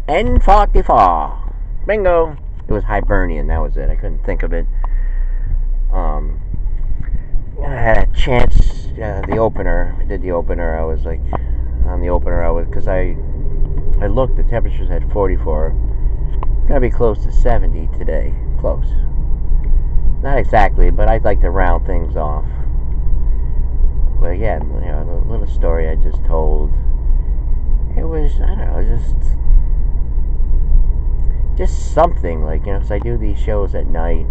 N44. Bingo. It was Hibernian. That was it. I couldn't think of it. Um, I had a chance. The opener. I did the opener. I was like, on the opener, because I looked. The temperature's at 44. It's gonna be close to 70 today. Close. Not exactly, but I'd like to round things off. But again, the little story I just told. It was, I don't know, just something, like, because I do these shows at night,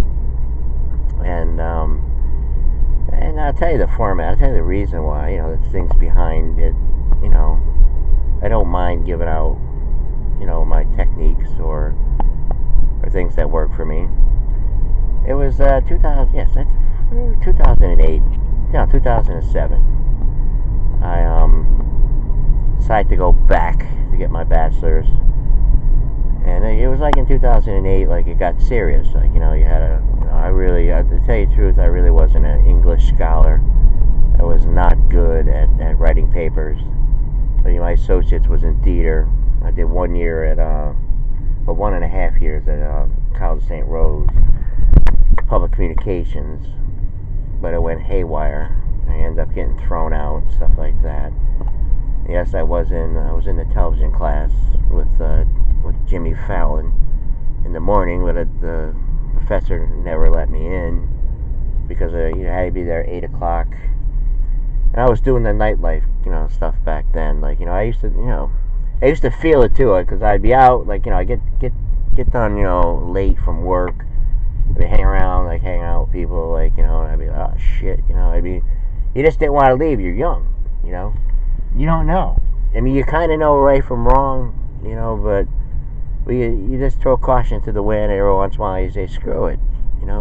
and I'll tell you the format, I'll tell you the reason why, the things behind it, I don't mind giving out, my techniques or things that work for me. It was 2000, yes, 2008, no, 2007. I decided to go back to get my bachelor's. And it was like in 2008, like it got serious. Like, you had a, to tell you the truth, I really wasn't an English scholar. I was not good at writing papers. My associates was in theater. I did 1 year at, 1.5 years at College of St. Rose, public communications. But it went haywire. I ended up getting thrown out, stuff like that. Yes, I was in the television class with Jimmy Fallon in the morning, but the professor never let me in because I had to be there at 8 o'clock. And I was doing the nightlife, stuff back then. Like, I used to feel it too, because I'd be out, like, I get done, late from work. I'd be hanging around, like, hanging out with people, like, and I'd be like, oh shit, you just didn't want to leave. You're young, you don't know. I mean, you kind of know right from wrong, but you just throw caution to the wind every once in a while. You say, screw it,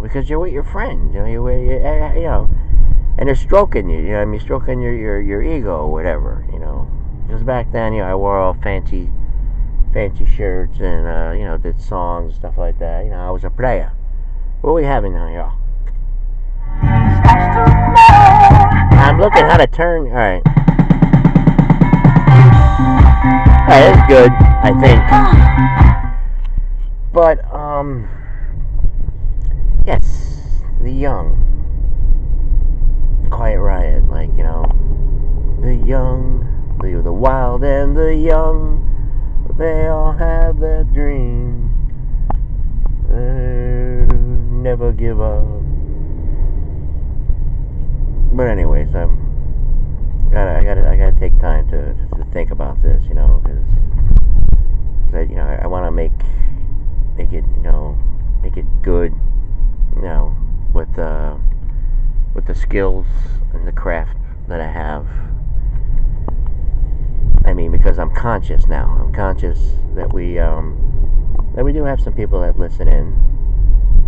because you're with your friends, and they're stroking you, stroking your ego or whatever, Because back then, I wore all fancy shirts and, did songs and stuff like that. I was a player. What are we having now, y'all? I'm looking how to turn. All right. That's good, I think. But, yes, the young. Quiet Riot, like, the young, the wild and the young, they all have their dreams. They never give up. But anyways, I gotta take time to think about this, because I want to make it, make it good, with the skills and the craft that I have. I mean, because I'm conscious now. I'm conscious that we do have some people that listen in,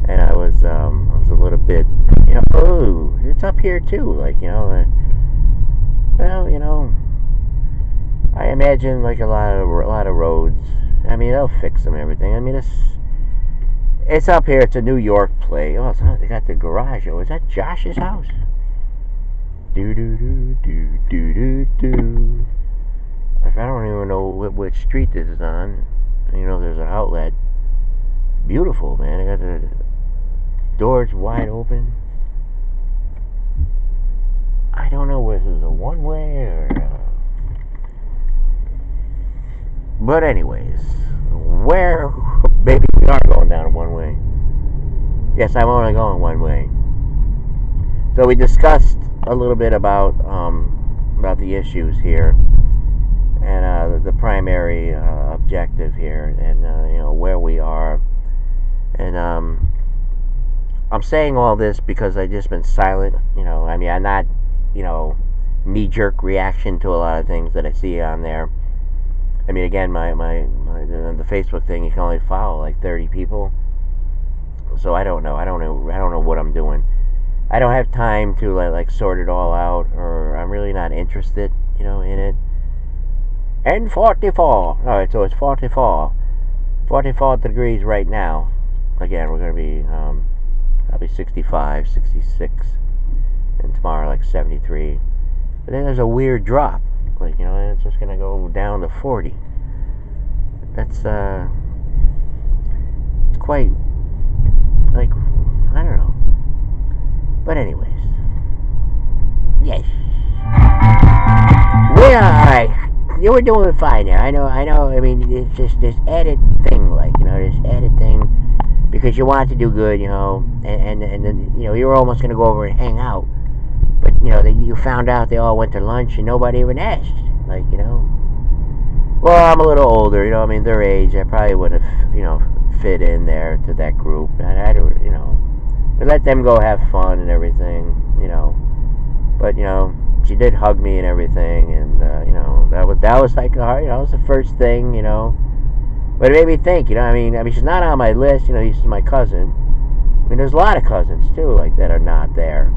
and I was a little bit, oh, it's up here too, like, I imagine like a lot of roads. I mean, they'll fix them, everything. I mean, it's up here. It's a New York place. Oh, they got the garage. Oh, is that Josh's house? Do do do do do do do. I don't even know which street this is on. There's an outlet. Beautiful, man. They got the doors wide open. I don't know whether this is a one-way or. But anyways, maybe we are going down one way. Yes, I'm only going one way. So we discussed a little bit about the issues here, and the primary objective here, and where we are. And I'm saying all this because I've just been silent. I'm not, knee-jerk reaction to a lot of things that I see on there. I mean, again, the Facebook thing, you can only follow like 30 people. So I don't know what I'm doing. I don't have time to like sort it all out, or I'm really not interested, in it. And 44. All right, so it's 44 degrees right now. Again, we're going to be probably 65, 66, and tomorrow like 73. But then there's a weird drop, like, and it's just going to go down to 40. that's it's quite, like, I don't know. But anyways, yes, we are alright. You were doing fine there. I know. I mean, it's just this added thing, like, this added thing, because you want to do good, and then you were almost gonna go over and hang out, but you found out they all went to lunch and nobody even asked, like, Well, I'm a little older, I mean, their age, I probably would have, fit in there to that group, and I don't, let them go have fun and everything, but she did hug me and everything, and that was like that was the first thing, but it made me think, I mean she's not on my list, she's my cousin. I mean, there's a lot of cousins too, like, that are not there,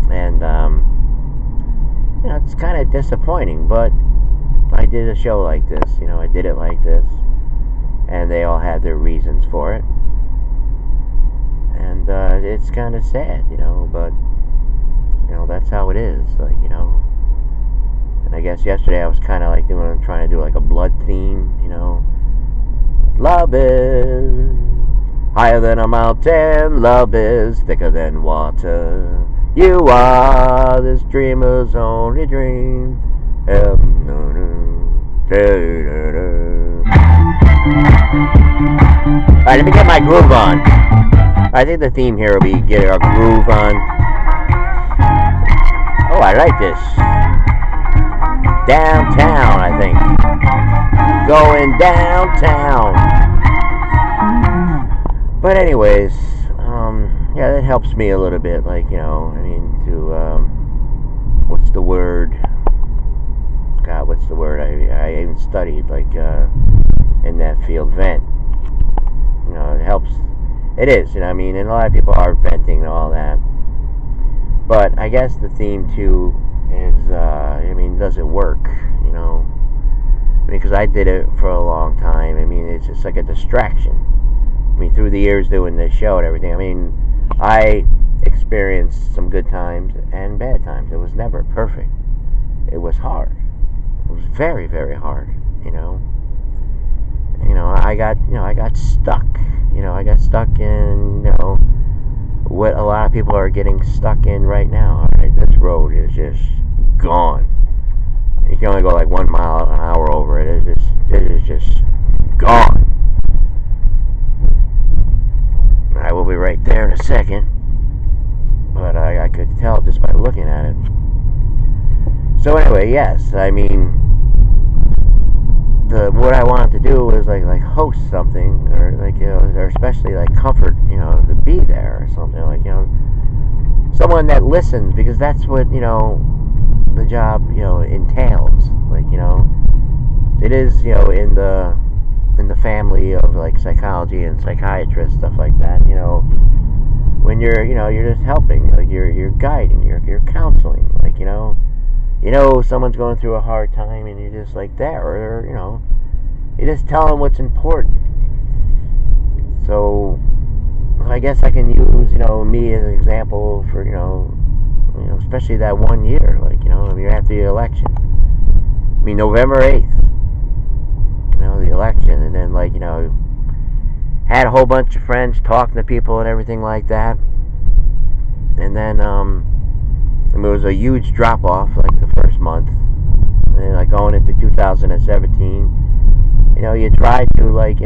and it's kind of disappointing, but I did a show like this, I did it like this, and they all had their reasons for it, and it's kind of sad, but that's how it is, like, and I guess yesterday I was kind of like trying to do like a blood theme, love is higher than a mountain, love is thicker than water, you are this dreamer's only dream. Alright, let me get my groove on. I think the theme here will be get our groove on. Oh, I like this. Downtown, I think. Going downtown. But anyways, yeah, that helps me a little bit, like, I mean, to, what's the word? God, what's the word? I even studied, like, in that field, vent. It helps. It is, I mean, and a lot of people are venting and all that. But I guess the theme too is, I mean, does it work? Because I did it for a long time. I mean, it's just like a distraction. I mean, through the years doing this show and everything, I mean, I experienced some good times and bad times. It was never perfect. It was hard. It was very, very hard. I got stuck. I got stuck in, what a lot of people are getting stuck in right now. Right? This road is just gone. You can only go like 1 mile an hour over it. It is just gone. I will be right there in a second, but I could tell just by looking at it. So anyway, yes, I mean, what I wanted to do was like host something, or like, or especially like comfort, to be there or something, like, someone that listens, because that's what, the job, entails, like, it is, in the family of like psychology and psychiatrists, stuff like that, when you're, you're just helping, like, you're guiding, you're counseling, like, someone's going through a hard time and you're just like there, or you just tell them what's important. So I guess I can use me as an example for especially that 1 year, like, I mean, after the election, I mean, November 8th, the election, and then, like, had a whole bunch of friends, talking to people and everything like that, and then it was a huge drop off, like, the first month, and then, like, going into 2017, you try to, like,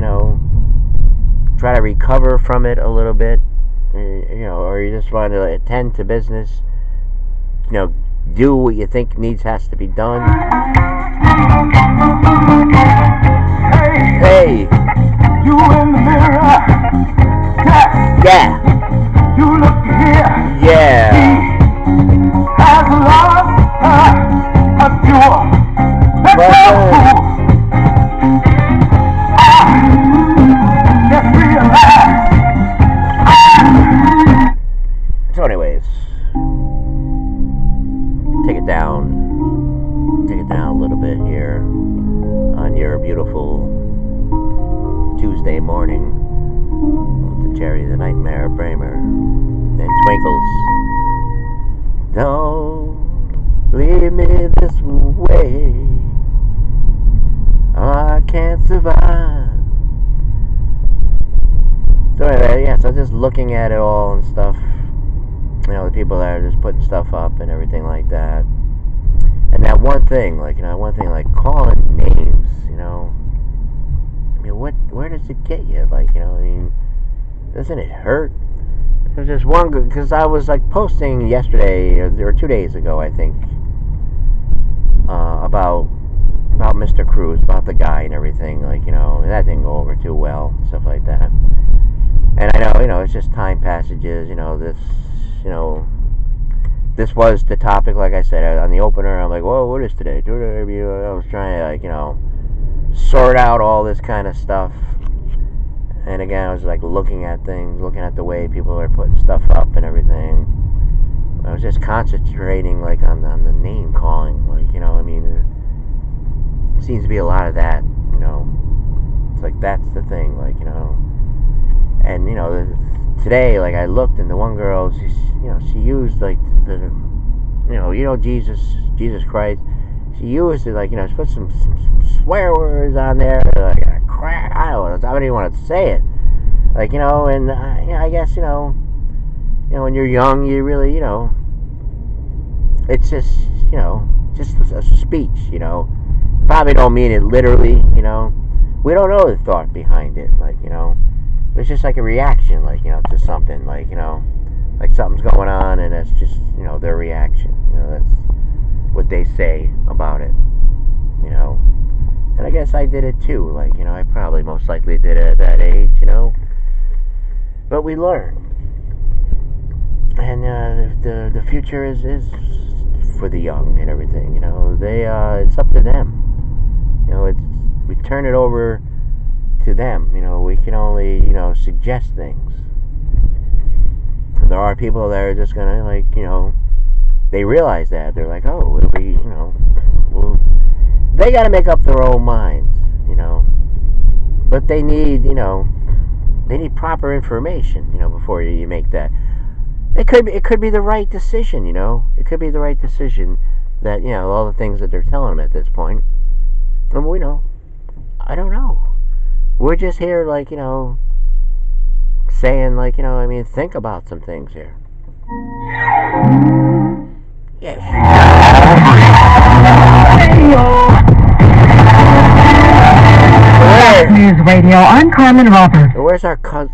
try to recover from it a little bit, or you just want to attend to business, do what you think has to be done. Hey, you in the mirror, yeah, you look here, yeah. has lost a jewel. That's so cool. Just realize. So anyways, take it down a little bit here on your beautiful Tuesday morning with the Jerry the Nightmare Bramer and Twinkles. Don't leave me this way. just looking at it all and stuff. You know, the people that are just putting stuff up and everything like that. And that one thing, like calling names, you know. I mean, where does it get you? Like, you know, I mean, doesn't it hurt? There's just one, because I was like posting yesterday or 2 days ago, I think, about Mr. Cruz, about the guy and everything, like, you know, and that didn't go over too well, stuff like that. And I know, you know, it's just time passages, you know, this was the topic, like I said, on the opener. I'm like, whoa, what is today? Do an interview. I was trying to, like, you know, sort out all this kind of stuff. And again, I was like looking at things, looking at the way people are putting stuff up and everything. I was just concentrating, like, on the name calling, like, you know, I mean, there seems to be a lot of that, you know. It's like, that's the thing, like, you know. And, you know, today, like, I looked, and the one girl, she used, like, Jesus Christ. She used it, like, you know, she put some swear words on there, like, crap, I don't even want to say it. Like, you know, and, you know, I guess, you know, when you're young, you really, you know, it's just, you know, just a speech, you know. You probably don't mean it literally, you know. We don't know the thought behind it, like, you know. It's just like a reaction, like, you know, to something, like, you know, like something's going on, and that's just, you know, their reaction. You know, that's what they say about it, you know. And I guess I did it too, like, you know, I probably most likely did it at that age, you know. But we learn. And the future is for the young and everything, you know. It's up to them. You know, we turn it over to them, you know. We can only, you know, suggest things. And there are people that are just gonna, like, you know, they realize that. They're like, oh, it'll be, you know, well, they gotta make up their own minds, you know. But they need, you know, they need proper information, you know, before you make that. It could be the right decision, you know. It could be the right decision that, you know, all the things that they're telling them at this point. And we know, I don't know. We're just here, like, you know, saying, like, you know, I mean, think about some things here. Yes. News Radio. I'm Carmen Roberts. Where's our cousin?